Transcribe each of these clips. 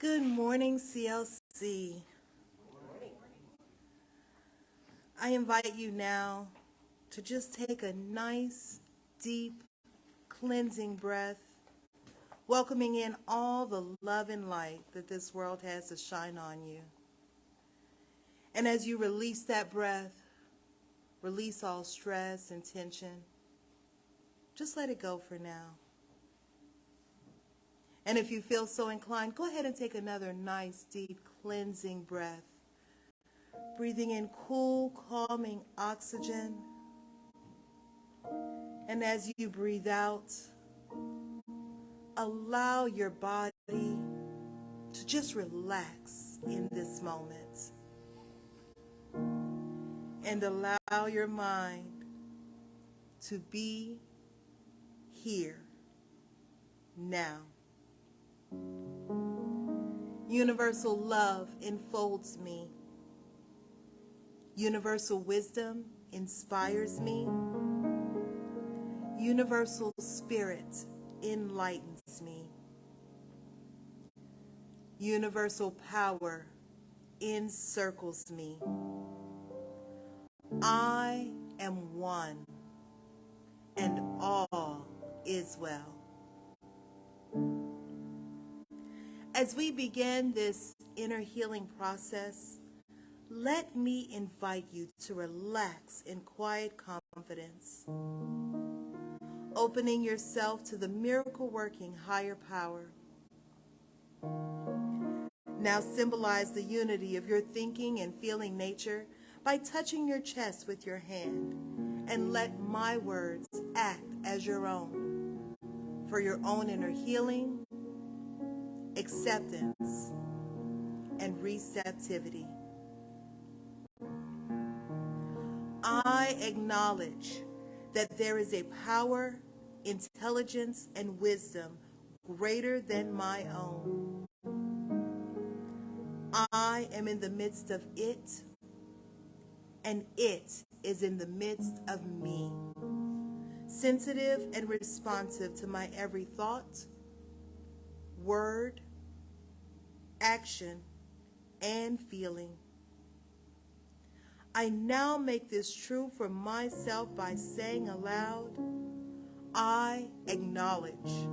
Good morning, CLC. I invite you now to just take a nice, deep, cleansing breath, welcoming in all the love and light that this world has to shine on you. And as you release that breath, release all stress and tension. Just let it go for now. And if you feel so inclined, go ahead and take another nice, deep, cleansing breath. Breathing in cool, calming oxygen. And as you breathe out, allow your body to just relax in this moment. And allow your mind to be here, now. Universal love enfolds me. Universal wisdom inspires me. Universal spirit enlightens me. Universal power encircles me. I am one, and all is well. As we begin this inner healing process, let me invite you to relax in quiet confidence, opening yourself to the miracle-working higher power. Now symbolize the unity of your thinking and feeling nature by touching your chest with your hand, and let my words act as your own, for your own inner healing, acceptance, and receptivity. I acknowledge that there is a power, intelligence, and wisdom greater than my own. I am in the midst of it, and it is in the midst of me, sensitive and responsive to my every thought, word, action, and feeling. I now make this true for myself by saying aloud, I acknowledge.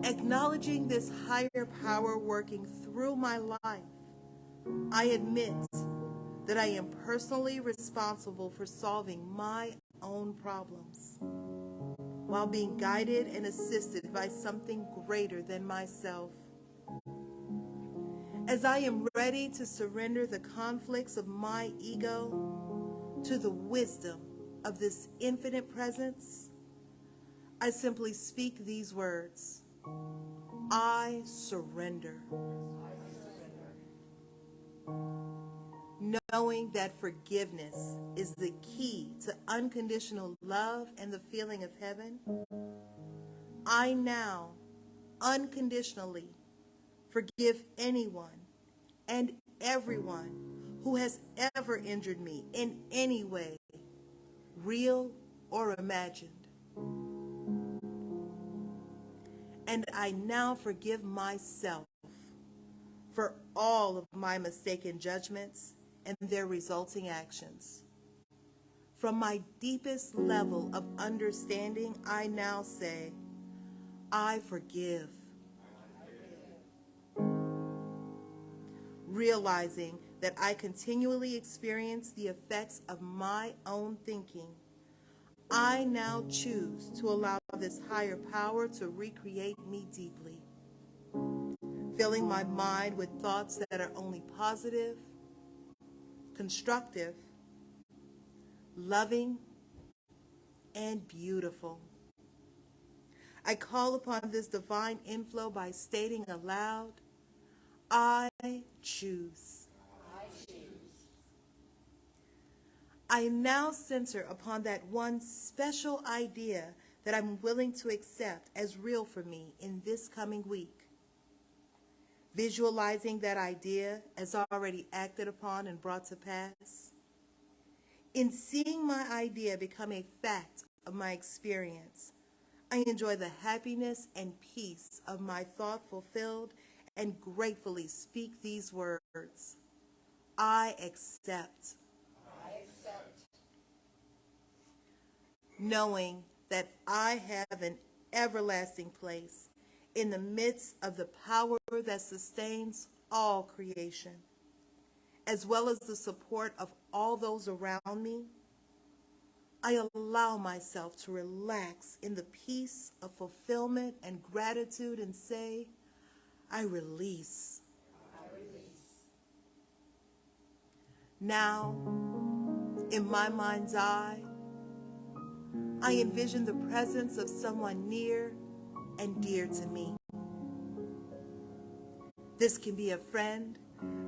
Acknowledging this higher power working through my life, I admit that I am personally responsible for solving my own problems, while being guided and assisted by something greater than myself. As I am ready to surrender the conflicts of my ego to the wisdom of this infinite presence, I simply speak these words: I surrender. Knowing that forgiveness is the key to unconditional love and the feeling of heaven, I now unconditionally forgive anyone and everyone who has ever injured me in any way, real or imagined. And I now forgive myself for all of my mistaken judgments and their resulting actions. From my deepest level of understanding, I now say, I forgive. Realizing that I continually experience the effects of my own thinking, I now choose to allow this higher power to recreate me deeply, filling my mind with thoughts that are only positive, constructive, loving, and beautiful. I call upon this divine inflow by stating aloud, I choose. I choose. I now center upon that one special idea that I'm willing to accept as real for me in this coming week. Visualizing that idea as already acted upon and brought to pass. In seeing my idea become a fact of my experience, I enjoy the happiness and peace of my thought fulfilled and gratefully speak these words. I accept. I accept. Knowing that I have an everlasting place in the midst of the power that sustains all creation, as well as the support of all those around me, I allow myself to relax in the peace of fulfillment and gratitude and say, I release. I release. Now, in my mind's eye, I envision the presence of someone near and dear to me. This can be a friend,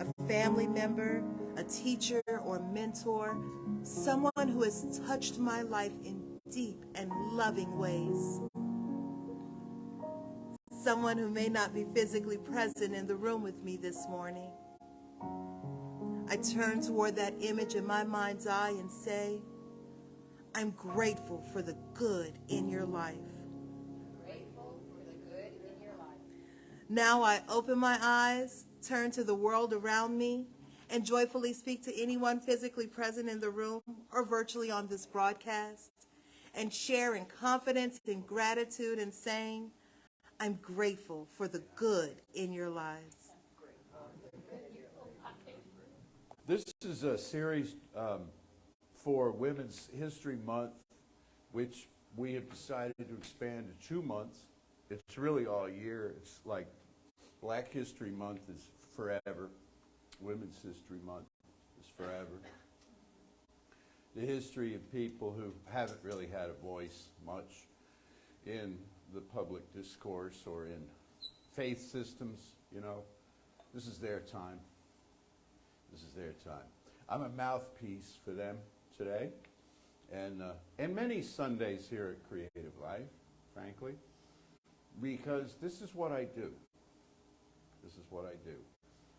a family member, a teacher or mentor, someone who has touched my life in deep and loving ways. Someone who may not be physically present in the room with me this morning. I turn toward that image in my mind's eye and say, I'm grateful for the good in your life. Grateful for the good in your life. Now I open my eyes, turn to the world around me, and joyfully speak to anyone physically present in the room or virtually on this broadcast, and share in confidence and gratitude and saying, I'm grateful for the good in your lives. This is a series for Women's History Month, which we have decided to expand to 2 months. It's really all year. It's like Black History Month is forever. Women's History Month is forever. The history of people who haven't really had a voice much in the public discourse or in faith systems, you know, this is their time. This is their time. I'm a mouthpiece for them today, and many Sundays here at Creative Life, frankly, because this is what I do. This is what I do.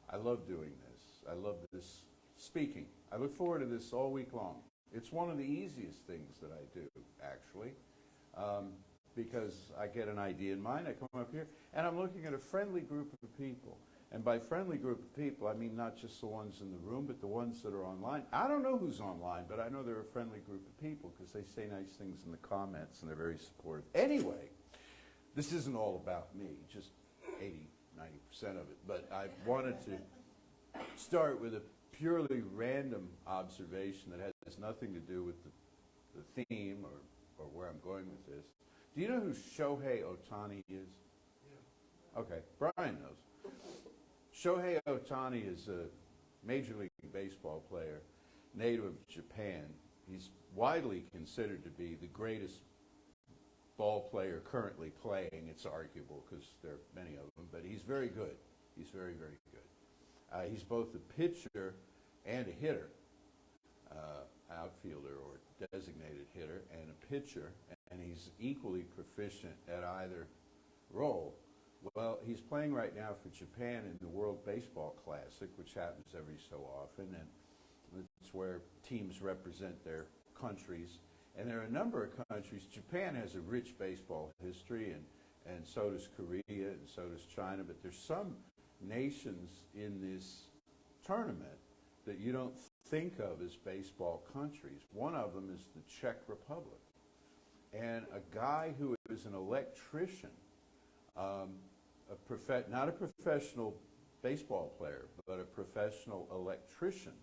I love doing this. I love this speaking. I look forward to this all week long. It's one of the easiest things that I do, actually, because I get an idea in mind, I come up here, and I'm looking at a friendly group of people. And by friendly group of people, I mean not just the ones in the room, but the ones that are online. I don't know who's online, but I know they're a friendly group of people because they say nice things in the comments, and they're very supportive. Anyway, this isn't all about me, just 80, 90% of it. But I wanted to start with a purely random observation that has nothing to do with the theme or where I'm going with this. Do you know who Shohei Ohtani is? Yeah. Okay, Brian knows. Shohei Ohtani is a Major League Baseball player, native of Japan. He's widely considered to be the greatest ball player currently playing. It's arguable because there are many of them, but he's very good. He's very, very good. He's both a pitcher and a hitter, outfielder or designated hitter, and a pitcher, and he's equally proficient at either role. Well, he's playing right now for Japan in the World Baseball Classic, which happens every so often, and it's where teams represent their countries. And there are a number of countries. Japan has a rich baseball history, and so does Korea, and so does China, but there's some nations in this tournament that you don't think of as baseball countries. One of them is the Czech Republic. And a guy who is an electrician, not a professional baseball player, but a professional electrician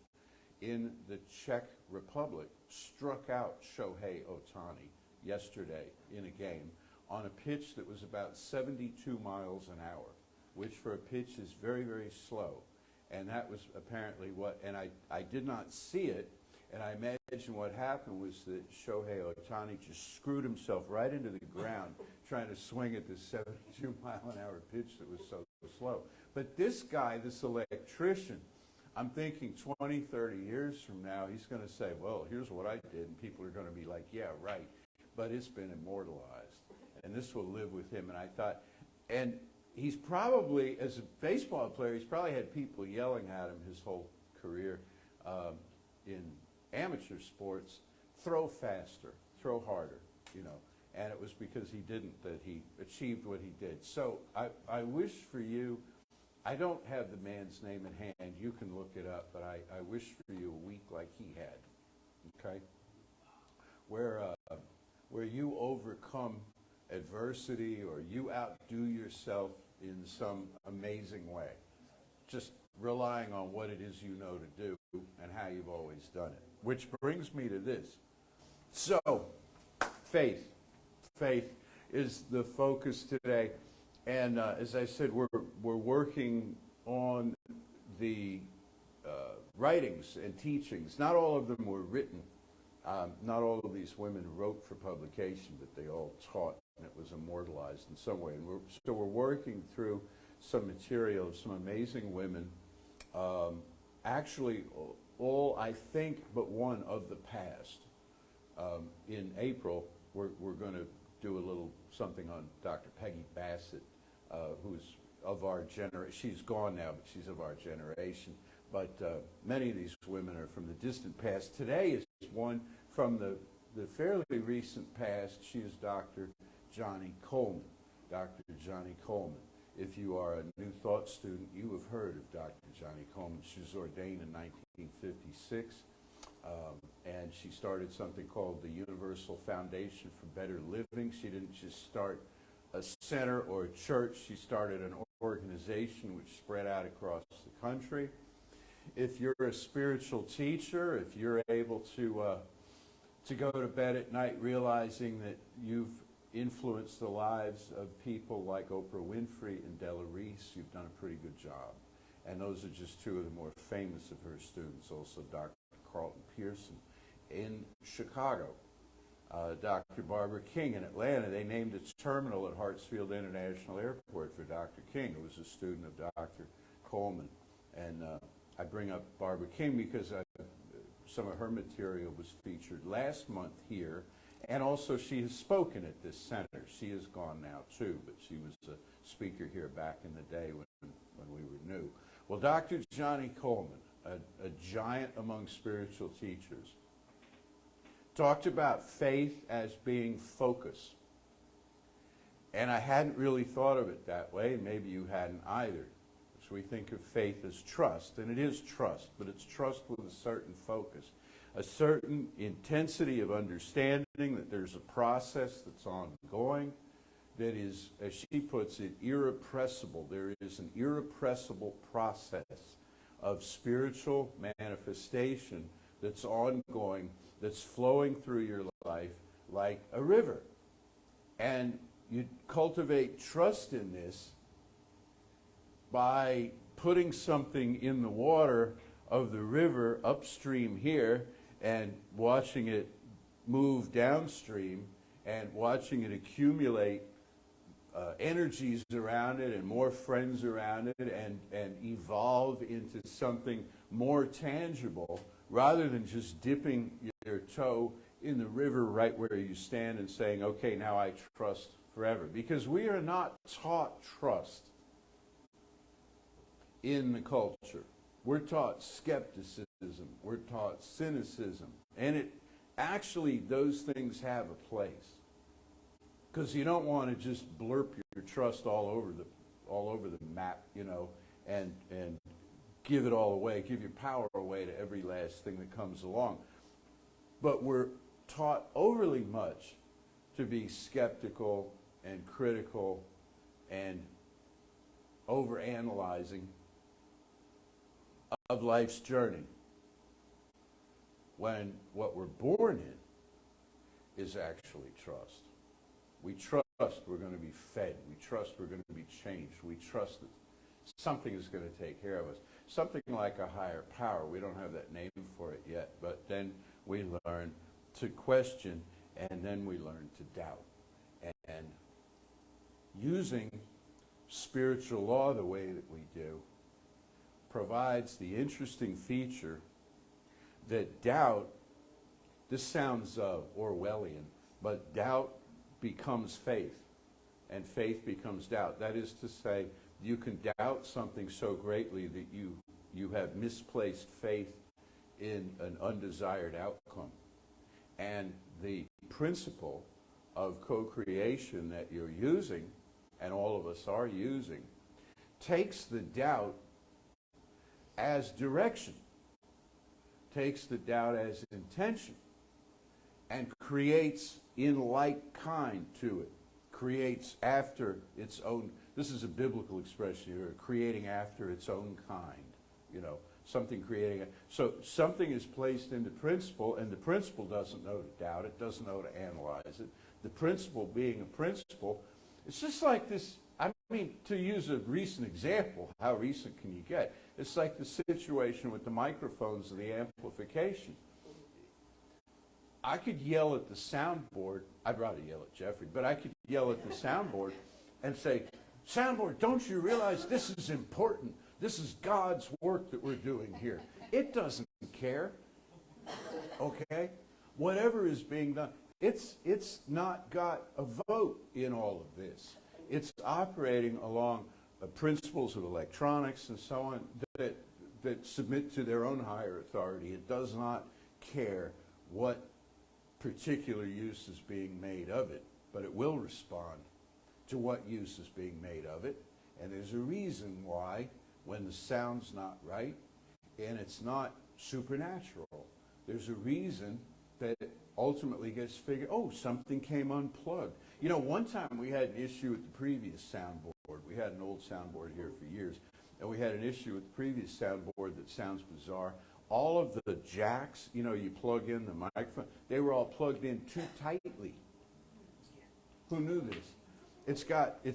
in the Czech Republic, struck out Shohei Ohtani yesterday in a game on a pitch that was about 72 miles an hour, which for a pitch is very, very slow. And that was apparently and I did not see it, and I imagine what happened was that Shohei Ohtani just screwed himself right into the ground trying to swing at this 72-mile-an-hour pitch that was so slow. But this guy, this electrician, I'm thinking 20, 30 years from now, he's going to say, well, here's what I did, and people are going to be like, yeah, right. But it's been immortalized, and this will live with him. And I thought, and he's probably, as a baseball player, he's probably had people yelling at him his whole career in amateur sports, throw faster, throw harder, you know. and it was because he didn't that he achieved what he did. So I wish for you, I don't have the man's name in hand, you can look it up, but I wish for you a week like he had, okay? Where you overcome adversity or you outdo yourself in some amazing way, just relying on what it is you know to do and how you've always done it. Which brings me to this. So, faith. Faith is the focus today. And as I said, we're working on the writings and teachings. Not all of them were written. Not all of these women wrote for publication, but they all taught, and it was immortalized in some way. And so we're working through some material of some amazing women. Actually, all, I think, but one of the past. In April, we're going to do a little something on Dr. Peggy Bassett, who's of our generation. She's gone now, but she's of our generation. But many of these women are from the distant past. Today is one from the fairly recent past. She is Dr. Johnny Coleman. Dr. Johnny Coleman. If you are a New Thought student, you have heard of Dr. Johnny Coleman. She was ordained in 1956, and she started something called the Universal Foundation for Better Living. She didn't just start a center or a church. She started an organization which spread out across the country. If you're a spiritual teacher, if you're able to go to bed at night realizing that you've influenced the lives of people like Oprah Winfrey and Della Reese, you've done a pretty good job. And those are just two of the more famous of her students. Also Dr. Carlton Pearson in Chicago. Dr. Barbara King in Atlanta. They named its terminal at Hartsfield International Airport for Dr. King, who was a student of Dr. Coleman. And I bring up Barbara King because some of her material was featured last month here, and also she has spoken at this center. She is gone now too, but she was a speaker here back in the day when we were new. Well, Dr. Johnny Coleman, a giant among spiritual teachers, talked about faith as being focus. And I hadn't really thought of it that way, and maybe you hadn't either. So we think of faith as trust, and it is trust, but it's trust with a certain focus, a certain intensity of understanding that there's a process that's ongoing that is, as she puts it, irrepressible. There is an irrepressible process of spiritual manifestation that's ongoing, that's flowing through your life like a river. And you cultivate trust in this by putting something in the water of the river upstream here and watching it move downstream and watching it accumulate energies around it and more friends around it and evolve into something more tangible rather than just dipping your toe in the river right where you stand and saying, okay, now I trust forever. Because we are not taught trust in the culture. We're taught skepticism. We're taught cynicism. And it actually, those things have a place. Because you don't want to just blurp your trust all over the map, you know, and give it all away, give your power away to every last thing that comes along. But we're taught overly much to be skeptical and critical and overanalyzing of life's journey, when what we're born in is actually trust. We trust we're going to be fed. We trust we're going to be changed. We trust that something is going to take care of us. Something like a higher power. We don't have that name for it yet, but then we learn to question, and then we learn to doubt. And using spiritual law the way that we do provides the interesting feature that doubt, this sounds Orwellian, but doubt becomes faith, and faith becomes doubt. That is to say, you can doubt something so greatly that you have misplaced faith in an undesired outcome. And the principle of co-creation that you're using, and all of us are using, takes the doubt as direction, takes the doubt as intention, and creates in like kind to it, creates after its own, this is a biblical expression here, creating after its own kind, you know, something creating, so something is placed into principle, and the principle doesn't know to doubt it, doesn't know to analyze it. The principle being a principle, it's just like this, I mean, to use a recent example, how recent can you get? It's like the situation with the microphones and the amplification. I could yell at the soundboard, I'd rather yell at Jeffrey, but I could yell at the soundboard and say, soundboard, don't you realize this is important? This is God's work that we're doing here. It doesn't care, okay? Whatever is being done, it's not got a vote in all of this. It's operating along principles of electronics and so on that submit to their own higher authority. It does not care what particular use is being made of it, but it will respond to what use is being made of it. And there's a reason why, when the sound's not right and it's not supernatural, there's a reason that it ultimately gets figured, oh, something came unplugged. You know, one time we had an issue with the previous soundboard. We had an old soundboard here for years, and we had an issue with the previous soundboard that sounds bizarre. All of the jacks, you know, you plug in the microphone, they were all plugged in too tightly. Who knew this? It's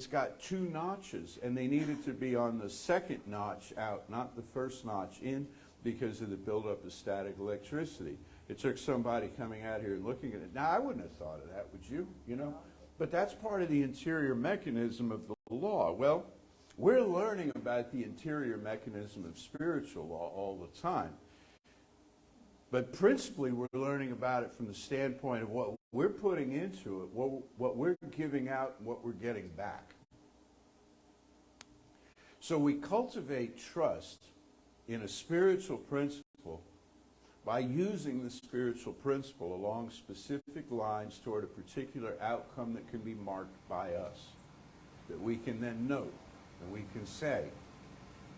got two notches, and they needed to be on the second notch out, not the first notch in, because of the buildup of static electricity. It took somebody coming out here and looking at it. Now, I wouldn't have thought of that, would you? You know? But that's part of the interior mechanism of the law. Well, we're learning about the interior mechanism of spiritual law all the time. But principally, we're learning about it from the standpoint of what we're putting into it, what we're giving out, and what we're getting back. So we cultivate trust in a spiritual principle by using the spiritual principle along specific lines toward a particular outcome that can be marked by us, that we can then note, and we can say,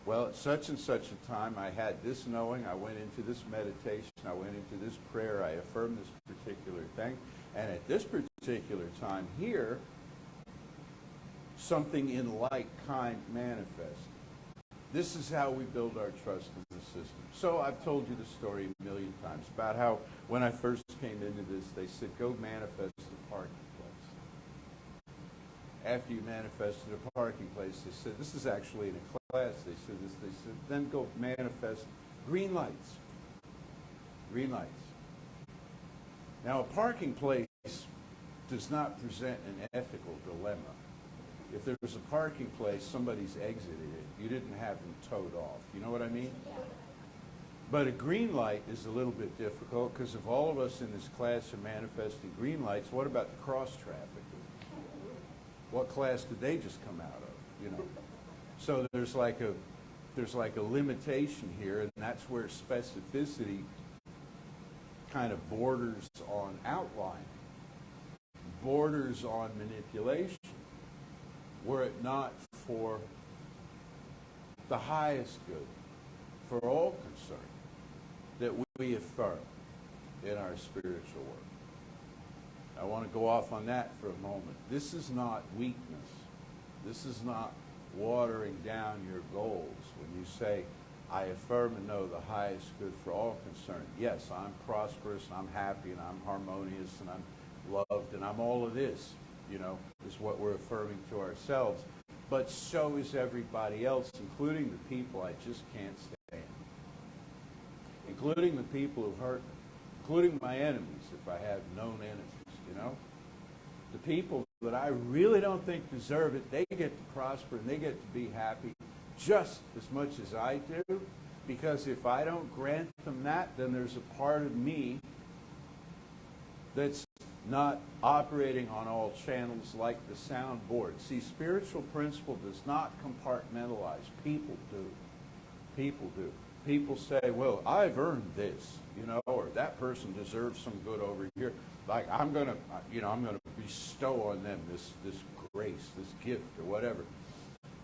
well, at such and such a time, I had this knowing, I went into this meditation, I went into this prayer, I affirmed this particular thing, and at this particular time here, something in like kind manifests. This is how we build our trust in the system. So I've told you the story a million times about how when I first came into this, they said, go manifest the parking place. After you manifested a parking place, they said, this is actually in a class, they said, then go manifest green lights. Green lights. Now, a parking place does not present an ethical dilemma. If there was a parking place, somebody's exited it. You didn't have them towed off. You know what I mean? Yeah. But a green light is a little bit difficult because if all of us in this class are manifesting green lights, what about the cross traffic? What class did they just come out of? You know. So there's like a limitation here, and that's where specificity kind of borders on outline, borders on manipulation. Were it not for the highest good, for all concerned, that we affirm in our spiritual work. I want to go off on that for a moment. This is not weakness. This is not watering down your goals when you say, I affirm and know the highest good for all concerned. Yes, I'm prosperous, and I'm happy, and I'm harmonious, and I'm loved, and I'm all of this. You know, is what we're affirming to ourselves. But so is everybody else, including the people I just can't stand. Including the people who hurt me. Including my enemies, if I have known enemies, you know. The people that I really don't think deserve it, they get to prosper and they get to be happy just as much as I do. Because if I don't grant them that, then there's a part of me that's not operating on all channels like the soundboard. See, spiritual principle does not compartmentalize. People do. People do. People say, well, I've earned this, you know, or that person deserves some good over here. Like, I'm going to be bestow on them this grace, this gift, or whatever.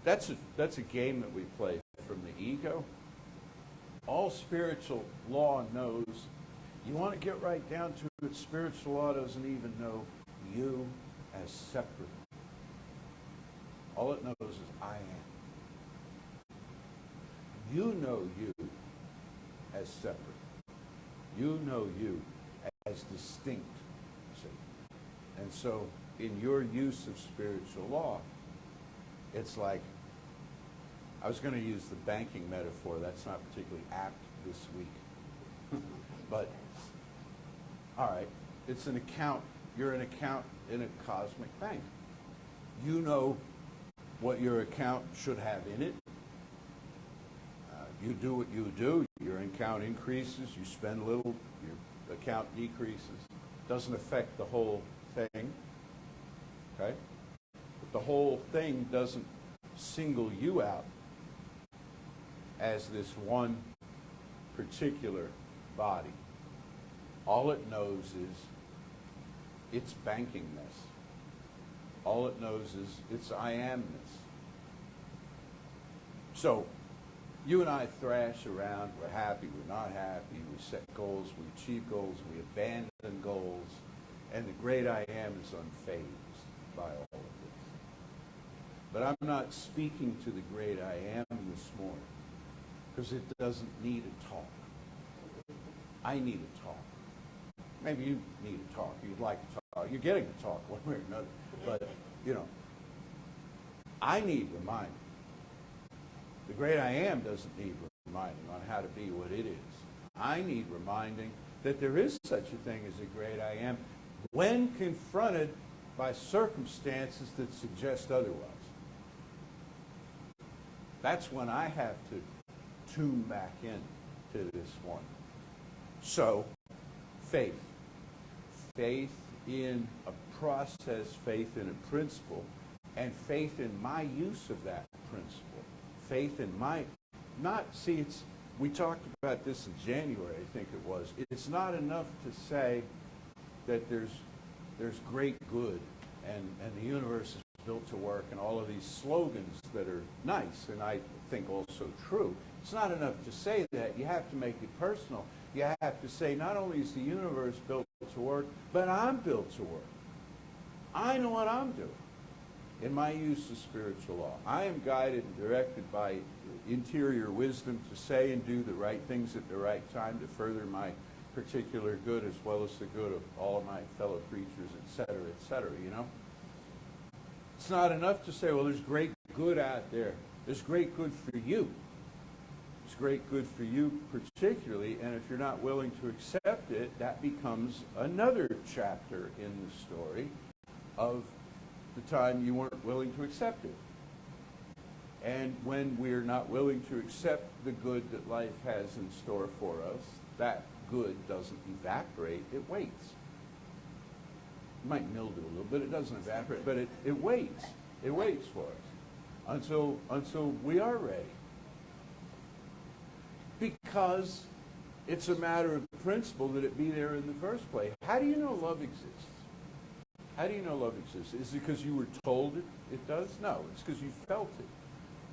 That's a game that we play from the ego. All spiritual law knows, you want to get right down to it, spiritual law doesn't even know you as separate. All it knows is I am. You know you as separate. You know you as distinct. See? And so in your use of spiritual law, it's like, I was going to use the banking metaphor. That's not particularly apt this week. But, all right, it's an account. You're an account in a cosmic bank. You know what your account should have in it. You do what you do. Your account increases. You spend a little. Your account decreases. Doesn't affect the whole thing. Okay? But the whole thing doesn't single you out as this one particular body. All it knows is its bankingness. All it knows is its I amness. So, you and I thrash around. We're happy, we're not happy. We set goals, we achieve goals, we abandon goals. And the great I am is unfazed by all of this. But I'm not speaking to the great I am this morning because it doesn't need a talk. I need a talk. Maybe you need a talk. You'd like to talk. You're getting a talk one way or another. But, I need reminding. The great I am doesn't need reminding on how to be what it is. I need reminding that there is such a thing as a great I am when confronted by circumstances that suggest otherwise. That's when I have to tune back in to this one. So, faith. Faith in a process, faith in a principle, and faith in my use of that principle. Faith in we talked about this in January, I think it was. It's not enough to say that there's great good and the universe is built to work and all of these slogans that are nice and I think also true. It's not enough to say that. You have to make it personal. You have to say not only is the universe built to work, but I'm built to work. I know what I'm doing in my use of spiritual law. I am guided and directed by interior wisdom to say and do the right things at the right time to further my particular good as well as the good of all of my fellow creatures, etc., etc., It's not enough to say, well, there's great good out there. There's great good for you. There's great good for you particularly, and if you're not willing to accept it, that becomes another chapter in the story of the time you weren't willing to accept it. And when we're not willing to accept the good that life has in store for us, that good doesn't evaporate, it waits. It might mildew a little bit, it doesn't evaporate, but it waits. It waits for us until we are ready. Because it's a matter of principle that it be there in the first place. How do you know love exists? How do you know love exists? Is it because you were told it does? No, it's because you felt it.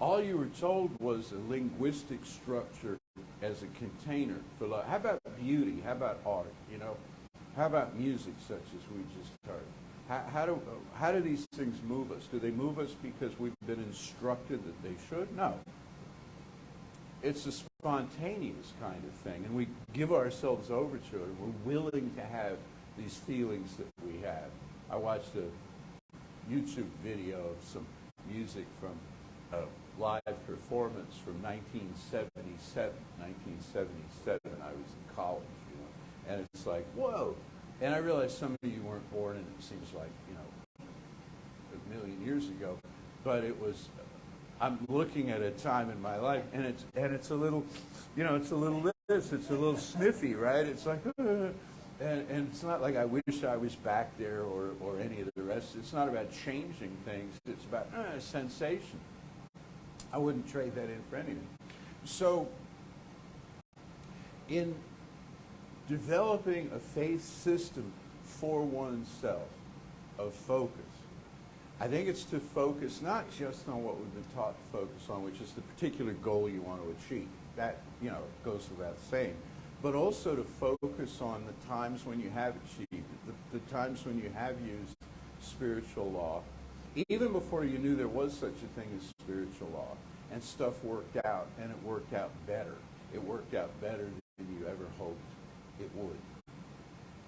All you were told was a linguistic structure as a container for love. How about beauty? How about art? How about music such as we just heard? How do these things move us? Do they move us because we've been instructed that they should? No. It's a spontaneous kind of thing, and we give ourselves over to it, and we're willing to have these feelings that we have. I watched a YouTube video of some music from a live performance from 1977. 1977, I was in college, and it's like, whoa. And I realized some of you weren't born, and it seems like, a million years ago, but it was, I'm looking at a time in my life, and it's a little, it's a little this, it's a little sniffy, right? It's like, and it's not like I wish I was back there or any of the rest. It's not about changing things. It's about sensation. I wouldn't trade that in for anything. So, in developing a faith system for oneself, of focus. I think it's to focus not just on what we've been taught to focus on, which is the particular goal you want to achieve. That, goes without saying. But also to focus on the times when you have achieved it, the times when you have used spiritual law, even before you knew there was such a thing as spiritual law, and stuff worked out, and it worked out better. It worked out better than you ever hoped it would.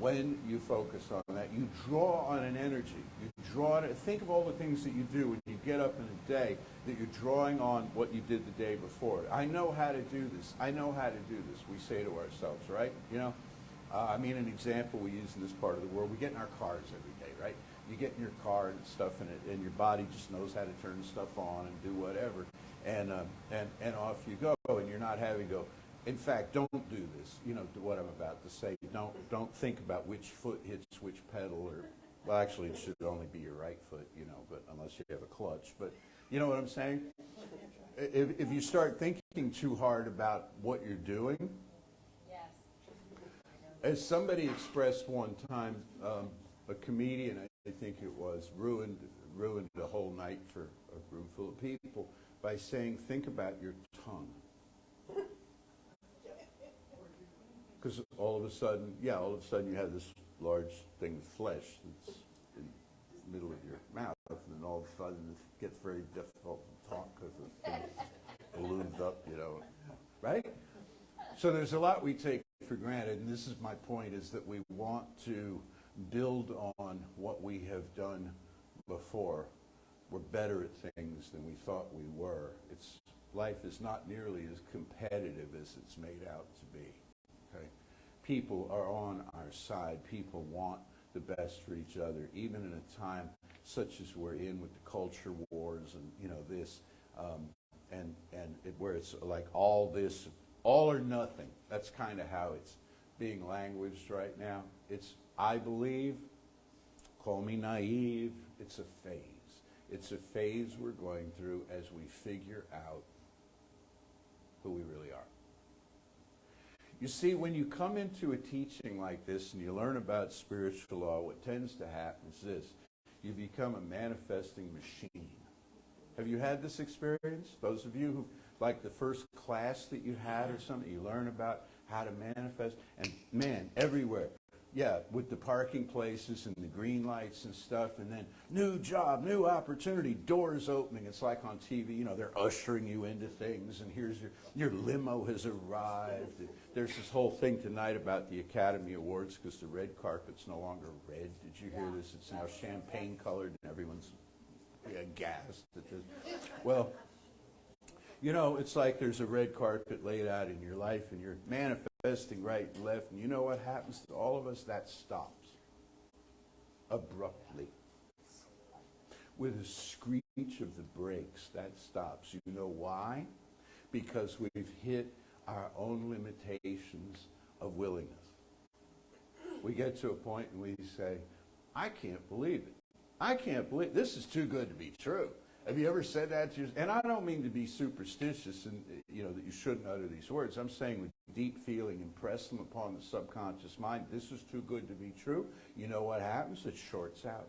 When you focus on that, you draw on an energy. You draw on it. Think of all the things that you do when you get up in a day that you're drawing on what you did the day before. I know how to do this. I know how to do this, we say to ourselves, right? An example we use in this part of the world, we get in our cars every day, right? You get in your car and stuff, and your body just knows how to turn stuff on and do whatever, and off you go, and you're not having to go. In fact, don't do this. What I'm about to say. Don't think about which foot hits which pedal, well, actually, it should only be your right foot, but unless you have a clutch. But you know what I'm saying? If you start thinking too hard about what you're doing, Yes. as somebody expressed one time, a comedian, I think it was, ruined a whole night for a room full of people by saying, think about your tongue. Because all of a sudden you have this large thing of flesh that's in the middle of your mouth, and then all of a sudden it gets very difficult to talk because it balloons up, right? So there's a lot we take for granted, and this is my point, is that we want to build on what we have done before. We're better at things than we thought we were. Life is not nearly as competitive as it's made out to be. Okay? People are on our side. People want the best for each other, even in a time such as we're in with the culture wars and this, where it's like all this, all or nothing. That's kind of how it's being languaged right now. I believe, call me naive, it's a phase. It's a phase we're going through as we figure out who we really are. You see, when you come into a teaching like this and you learn about spiritual law, what tends to happen is this. You become a manifesting machine. Have you had this experience? Those of you who, like the first class that you had or something, you learn about how to manifest. And man, everywhere. Yeah, with the parking places and the green lights and stuff, and then new job, new opportunity, doors opening. It's like on TV, they're ushering you into things, and here's your limo has arrived. There's this whole thing tonight about the Academy Awards because the red carpet's no longer red. Did you hear this? It's now champagne colored, and everyone's gassed at this. Well, it's like there's a red carpet laid out in your life, and you're manifesting right and left, and you know what happens to all of us? That stops abruptly. With a screech of the brakes, that stops. You know why? Because we've hit our own limitations of willingness. We get to a point and we say, I can't believe it. I can't believe it. This is too good to be true. Have you ever said that to yourself? And I don't mean to be superstitious and that you shouldn't utter these words. I'm saying with deep feeling, impress them upon the subconscious mind. This is too good to be true. You know what happens? It shorts out.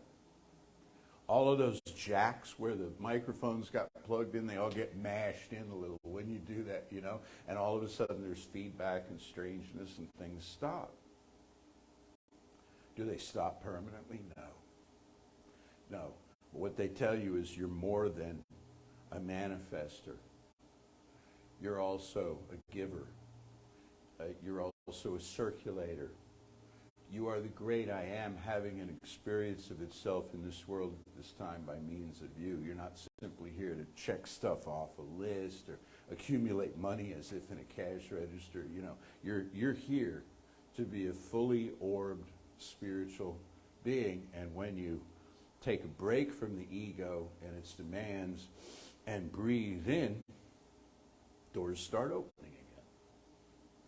All of those jacks where the microphones got plugged in, they all get mashed in a little when you do that, and all of a sudden there's feedback and strangeness and things stop. Do they stop permanently? No. What they tell you is you're more than a manifester. You're also a giver. You're also a circulator. You are the great I am having an experience of itself in this world at this time by means of you. You're not simply here to check stuff off a list or accumulate money as if in a cash register. You're here to be a fully orbed spiritual being, and when you take a break from the ego and its demands and breathe in, doors start opening again.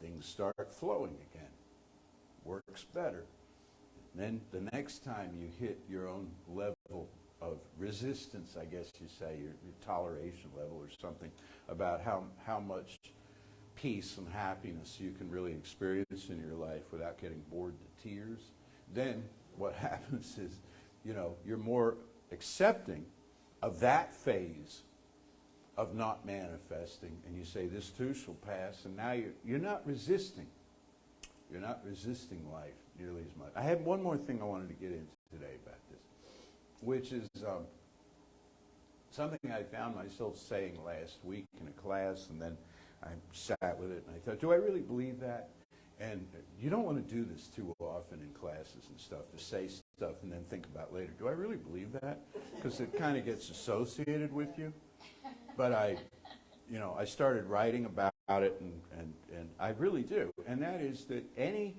Things start flowing again. Works better. And then the next time you hit your own level of resistance, I guess you say, your toleration level or something, about how much peace and happiness you can really experience in your life without getting bored to tears, then what happens is you're more accepting of that phase of not manifesting, and you say, this too shall pass, and now you're not resisting. You're not resisting life nearly as much. I had one more thing I wanted to get into today about this, which is something I found myself saying last week in a class, and then I sat with it, and I thought, do I really believe that? And you don't want to do this too often in classes and stuff, to say stuff and then think about later, do I really believe that? Because it kind of gets associated with you. But I started writing about it, and I really do. And that is that any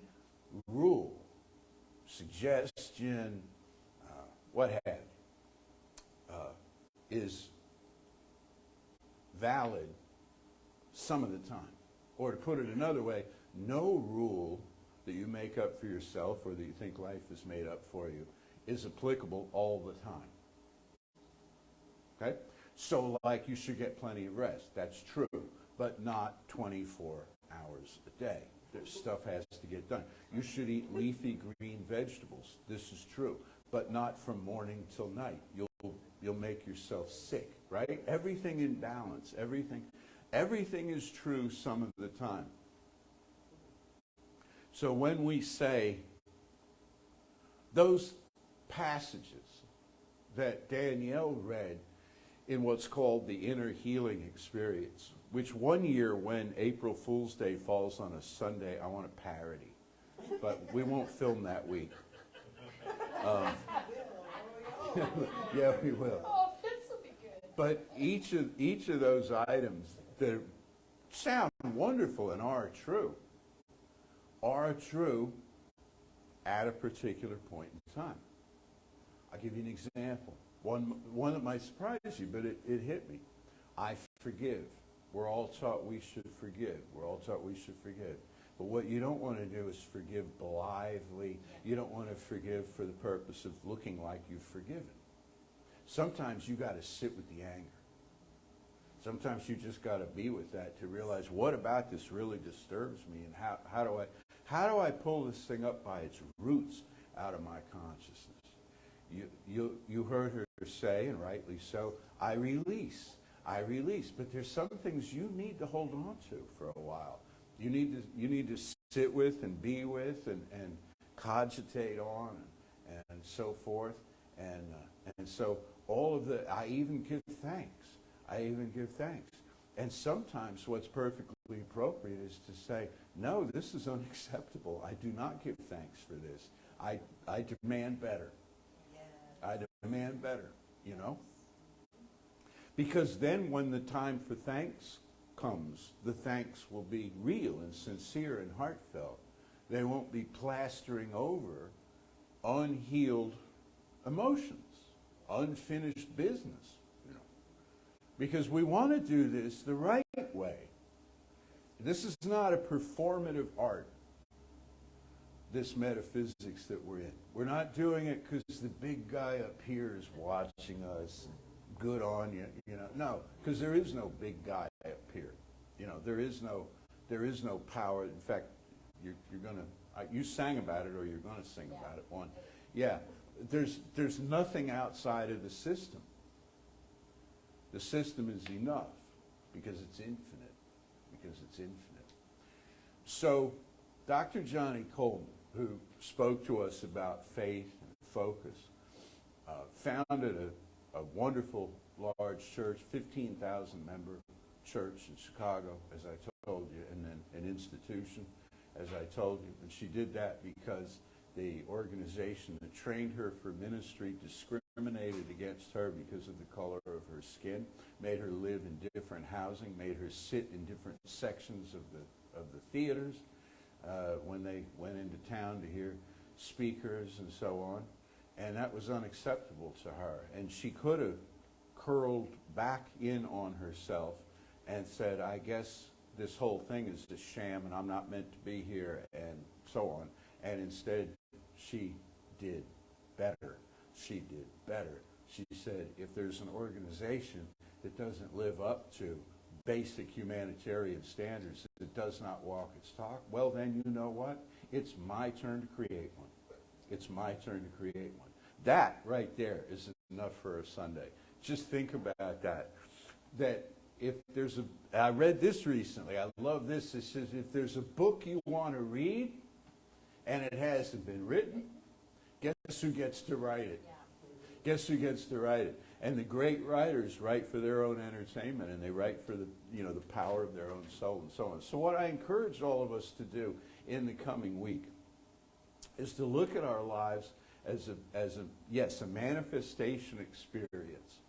rule, suggestion, what have you, is valid some of the time. Or to put it another way, no rule that you make up for yourself or that you think life is made up for you is applicable all the time. Okay? So like you should get plenty of rest. That's true, but not 24 hours a day. There's stuff has to get done. You should eat leafy green vegetables. This is true, but not from morning till night. You'll make yourself sick, right? Everything in balance. Everything is true some of the time. So when we say those passages that Danielle read in what's called the inner healing experience, which one year when April Fool's Day falls on a Sunday, I want to parody. But we won't film that week. Yeah, we will. Oh, this will be good. But each of those items that sound wonderful and are true at a particular point in time. I'll give you an example. One that might surprise you, but it hit me. I forgive. We're all taught we should forgive. We're all taught we should forgive. But what you don't want to do is forgive blithely. You don't want to forgive for the purpose of looking like you've forgiven. Sometimes you got to sit with the anger. Sometimes you just got to be with that to realize what about this really disturbs me, and how do I pull this thing up by its roots out of my consciousness? You heard her say, and rightly so, I release. But there's some things you need to hold on to for a while. You need to sit with and be with and cogitate on and so forth. And so all of I even give thanks. And sometimes what's perfectly appropriate is to say, no, this is unacceptable. I do not give thanks for this. I demand better. I demand better, Because then when the time for thanks comes, the thanks will be real and sincere and heartfelt. They won't be plastering over unhealed emotions, unfinished business, Because we want to do this the right way. This is not a performative art, this metaphysics that we're in. We're not doing it because the big guy up here is watching us. Good on you, No, because there is no big guy up here. There is no power. In fact, you're gonna. You sang about it, or you're gonna sing about it. One, yeah. There's nothing outside of the system. The system is enough because it's infinite. So, Dr. Johnny Coleman, who spoke to us about faith and focus, founded a wonderful large church, 15,000 member church in Chicago, as I told you, and then an institution, as I told you. And she did that because the organization that trained her for ministry discriminated against her because of the color of her skin, made her live in different housing, made her sit in different sections of the theaters when they went into town to hear speakers and so on. And that was unacceptable to her. And she could have curled back in on herself and said, I guess this whole thing is a sham and I'm not meant to be here, and so on. And instead, she did better. She said, if there's an organization that doesn't live up to basic humanitarian standards, that does not walk its talk, well then, you know what? It's my turn to create one. That right there is enough for a Sunday. Just think about that. That if there's a, I read this recently, I love this. It says, if there's a book you want to read and it hasn't been written, guess who gets to write it? Guess who gets to write it? And the great writers write for their own entertainment, and they write for the, the power of their own soul and so on. So what I encourage all of us to do in the coming week is to look at our lives as a manifestation experience,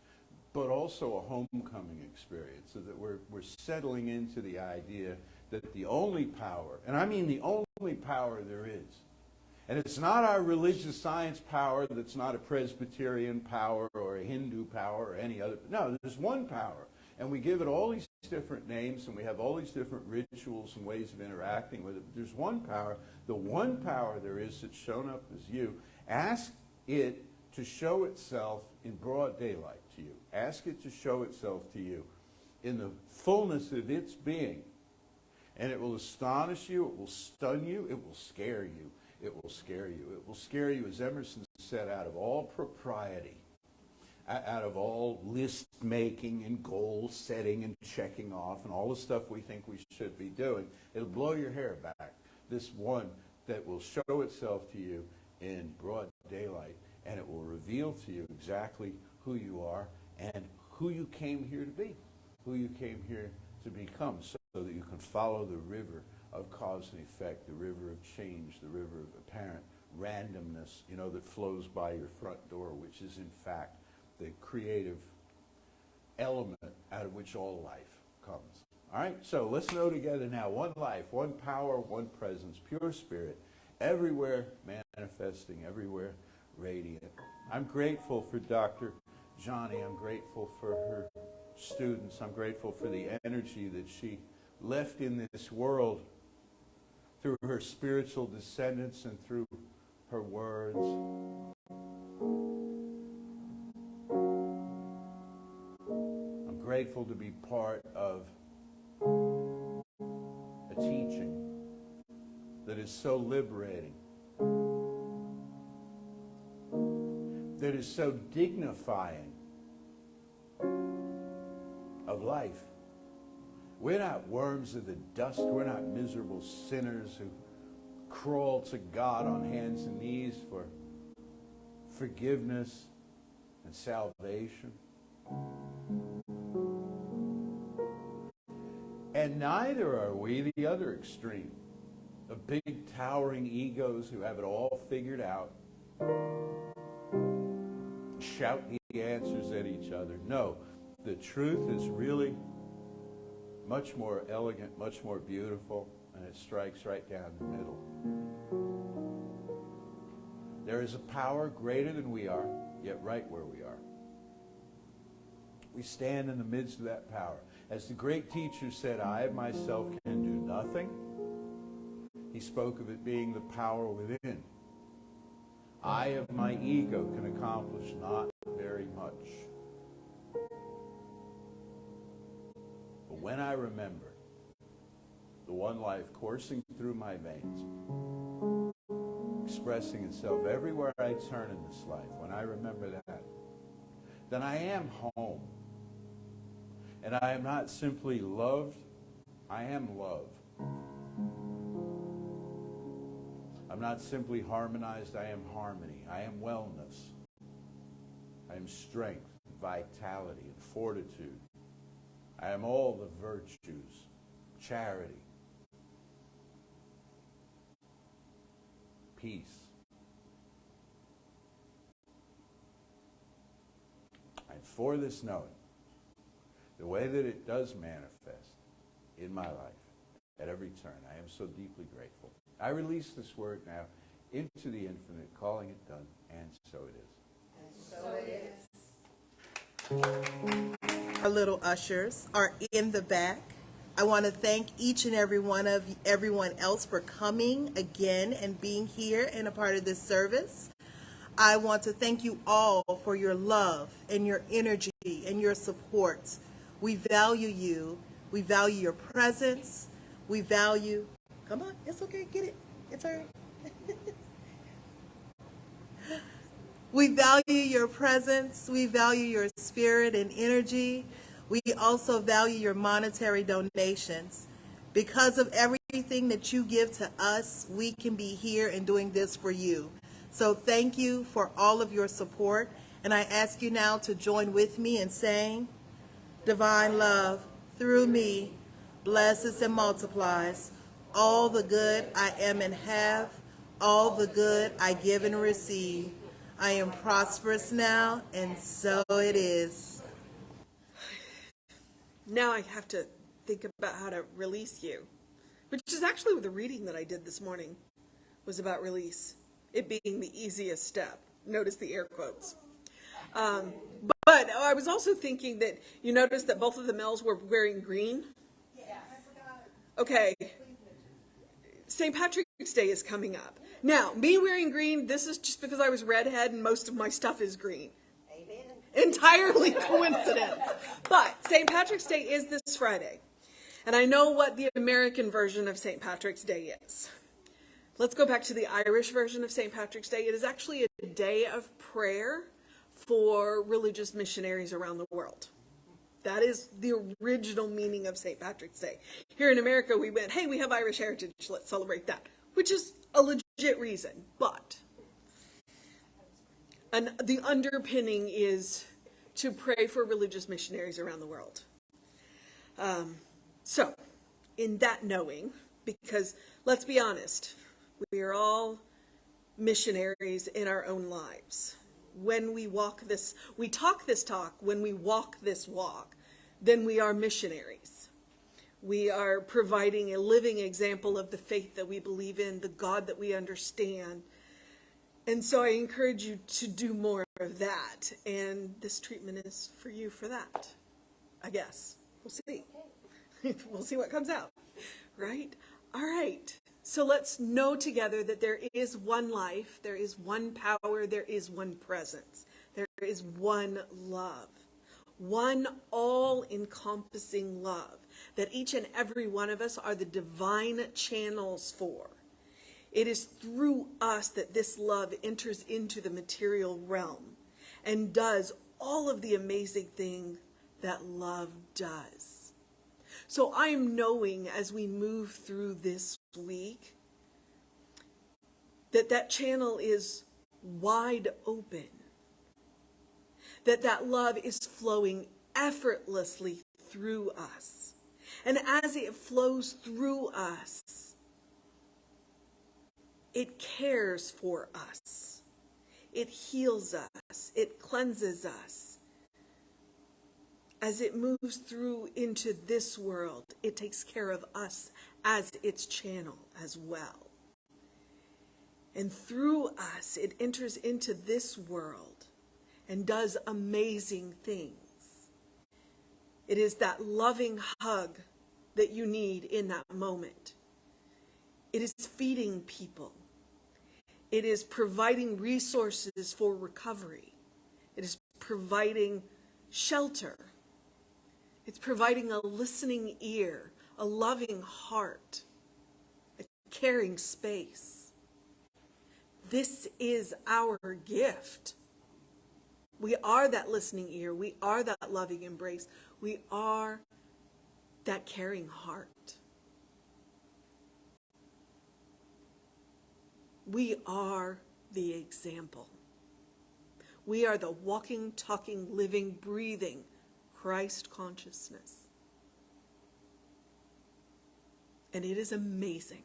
but also a homecoming experience, so that we're settling into the idea that the only power, and I mean the only power there is, and it's not our religious science power, that's not a Presbyterian power or a Hindu power or any other. No, there's one power. And we give it all these different names, and we have all these different rituals and ways of interacting with it. But there's one power. The one power there is that's shown up as you. Ask it to show itself in broad daylight to you. Ask it to show itself to you in the fullness of its being. And it will astonish you. It will stun you. It will scare you. It will scare you. It will scare you, as Emerson said, out of all propriety, out of all list making and goal setting and checking off and all the stuff we think we should be doing. It'll blow your hair back. This one that will show itself to you in broad daylight, and it will reveal to you exactly who you are and who you came here to be, who you came here to become, so that you can follow the river of cause and effect, the river of change, the river of apparent randomness, that flows by your front door, which is in fact the creative element out of which all life comes. All right, so let's know together now. One life, one power, one presence, pure spirit, everywhere manifesting, everywhere radiant. I'm grateful for Dr. Johnny. I'm grateful for her students. I'm grateful for the energy that she left in this world through her spiritual descendants and through her words. I'm grateful to be part of a teaching that is so liberating, that is so dignifying of life. We're not worms of the dust. We're not miserable sinners who crawl to God on hands and knees for forgiveness and salvation. And neither are we the other extreme, of big towering egos who have it all figured out, shout the answers at each other. No, the truth is really much more elegant, much more beautiful, and it strikes right down the middle. There is a power greater than we are, yet right where we are. We stand in the midst of that power. As the great teacher said, I myself can do nothing. He spoke of it being the power within. I of my ego can accomplish not very much. But when I remember the one life coursing through my veins, expressing itself everywhere I turn in this life, when I remember that, then I am home. And I am not simply loved, I am love. I'm not simply harmonized, I am harmony. I am wellness. I am strength, vitality, and fortitude. I am all the virtues, charity, peace. And for this knowing, the way that it does manifest in my life at every turn, I am so deeply grateful. I release this word now into the infinite, calling it done, and so it is. And so it is. Our little ushers are in the back. I want to thank each and everyone else for coming again and being here and a part of this service. I want to thank you all for your love and your energy and your support. We value you. We value your presence. We value, come on, it's okay, get it. It's all right. We value your presence. We value your spirit and energy. We also value your monetary donations. Because of everything that you give to us, we can be here and doing this for you. So thank you for all of your support. And I ask you now to join with me in saying, divine love through me blesses and multiplies all the good I am and have, all the good I give and receive. I am prosperous now, and so it is. Now I have to think about how to release you, which is actually the reading that I did this morning was about release, it being the easiest step. Notice the air quotes. But I was also thinking that you noticed that both of the males were wearing green. Okay. St. Patrick's Day is coming up. Now, me wearing green, this is just because I was redhead and most of my stuff is green. Amen. Entirely coincidence. But St. Patrick's Day is this Friday. And I know what the American version of St. Patrick's Day is. Let's go back to the Irish version of St. Patrick's Day. It is actually a day of prayer for religious missionaries around the world. That is the original meaning of St. Patrick's Day. Here in America, we went, hey, we have Irish heritage, let's celebrate that, which is a legit reason. But the underpinning is to pray for religious missionaries around the world. So, in that knowing, because let's be honest, we are all missionaries in our own lives. When we talk this talk, when we walk this walk, then we are missionaries. We are providing a living example of the faith that we believe in, the God that we understand. And so I encourage you to do more of that. And this treatment is for you for that, I guess. We'll see. We'll see what comes out, right? All right. So let's know together that there is one life, there is one power, there is one presence, there is one love, one all-encompassing love that each and every one of us are the divine channels for. It is through us that this love enters into the material realm and does all of the amazing things that love does. So I am knowing as we move through this week that channel is wide open, that love is flowing effortlessly through us. And as it flows through us, it cares for us. It heals us. It cleanses us. As it moves through into this world, it takes care of us as its channel as well. And through us, it enters into this world and does amazing things. It is that loving hug that you need in that moment. It is feeding people. It is providing resources for recovery. It is providing shelter. It's providing a listening ear, a loving heart, a caring space. This is our gift. We are that listening ear. We are that loving embrace. We are that caring heart. We are the example. We are the walking, talking, living, breathing Christ consciousness. And it is amazing.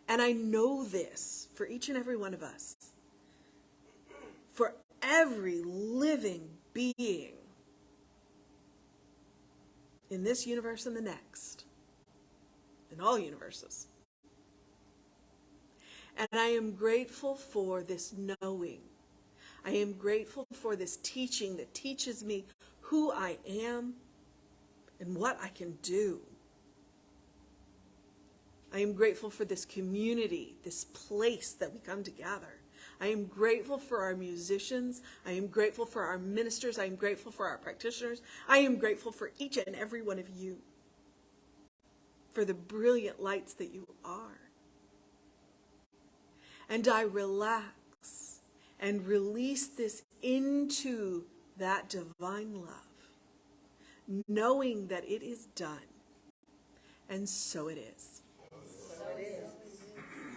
And I know this for each and every one of us. For every living being in this universe and the next, in all universes. And I am grateful for this knowing. I am grateful for this teaching that teaches me who I am and what I can do. I am grateful for this community, this place that we come together. I am grateful for our musicians. I am grateful for our ministers. I am grateful for our practitioners. I am grateful for each and every one of you, for the brilliant lights that you are. And I relax and release this into that divine love, knowing that it is done. And so it is.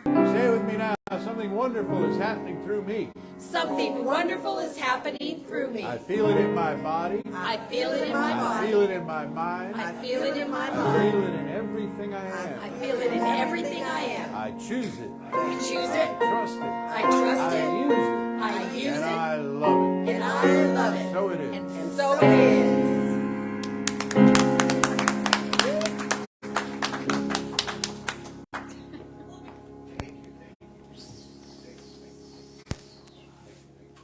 Say it with me now. Something wonderful is happening through me. Something wonderful is happening through me. I feel it in my body. I feel it in my I body. feel it in my mind. I feel it in my I mind. feel it in everything I I am. feel it in everything I am. I choose it. I choose I it. trust it. I trust I it. use it. I use And it. I love it. And I love it. So it is. And so it is.